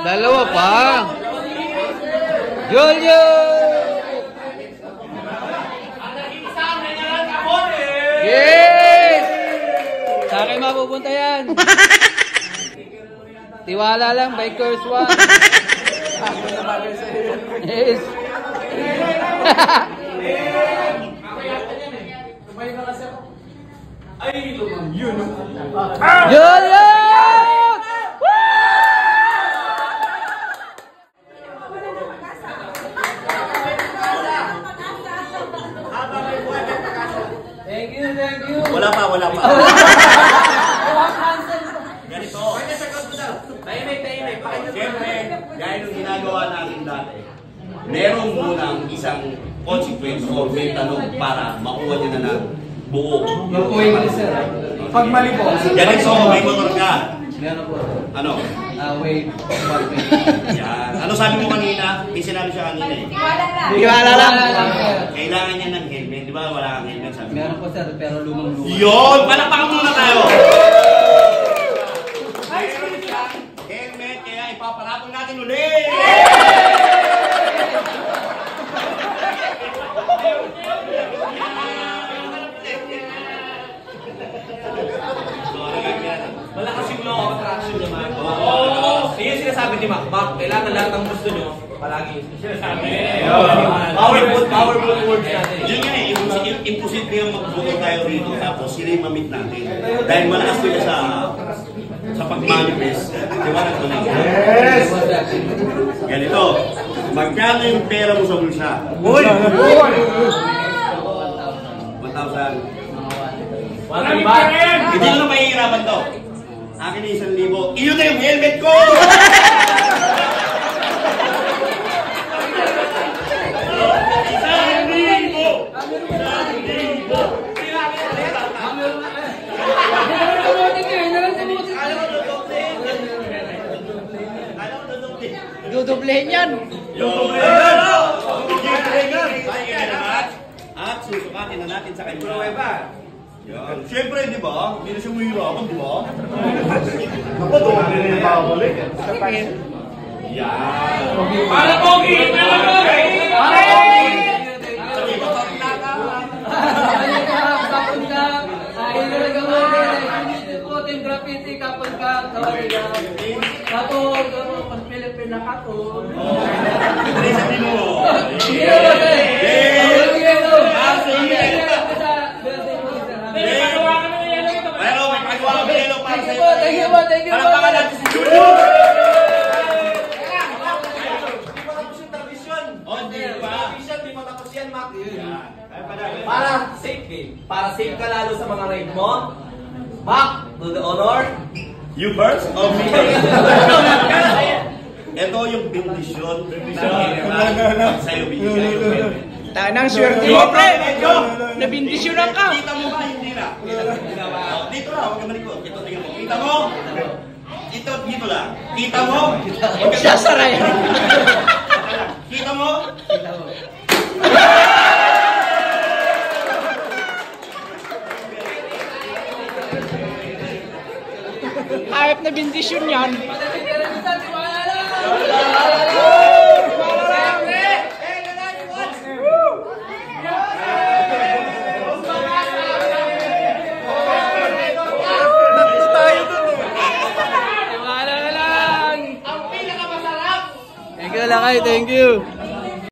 Dalawa pa. Julio! Yes! Sa akin mapupunta yan. Tiwala lang, Bikers 1. Yes. Ay, lumang yun. Julio! Thank you. Wala pa. Ganito. Tahimik. Siyempre, gaya nung ginagawa natin dati, meron munang isang consequence o may tanong para makuha nyo na ng buo. Pag mali po. Ganito, may motor ka. Meron po. Ano? Wait. Yan. Ano sabi mo kanina? May sinabi siya kanina eh. Tiwala lang. Kailangan niya ng helmet. Di ba wala kang helmet? Sabi mo. Meron po sir, pero lumang-luma. Yun! Palakpakan muna tayo! Meron siyang helmet, kaya ipaparapon natin ulit! Malakas yung law of attraction niya, Mac. Oo. Yung sinasabi ni Mac, kailangan lahat ng gusto nyo, palagi sinasabi. Powerful words natin. Yun nga eh, imposible yung mag-buo tayo rito tapos sila yung mamit natin. Dahil malakas sila sa pag-manifest. Di ba nagtuloy? Yes! Ganito, magkano yung pera mo sa bulsa? 1,000. 1,000. Hindi ko na mahihirapan to. Akin na 1,000. Iyon na yung helmet ko! Dudublehin yan. At susukatin na natin sa kanya. Siyempre, di ba? Hindi na siya mahirapan, di ba? Ako, doon din yung pabalik. Yan. Para pogi! Graffiti kapag ka, katog, pag-Pilipina katog. Hindi sa dino. Pero may pagawa kami yelo para sa iyo. Thank you. Palakpakan natin si Julio. Para safe ka lalo sa mga raid mo, Mac, to the honor. You first or me? Ito yung bendisyon. Sa'yo bigay. Tanang swerte mo, pre. Nabindisyonan ka. Kita mo ba? Hindi na. Dito lang, huwag ka malikot. Ito, tingnan mo. Kita mo? Dito lang. Kita mo? Sasaray. Kita mo? Hayop na bindisyon yan. Thank you.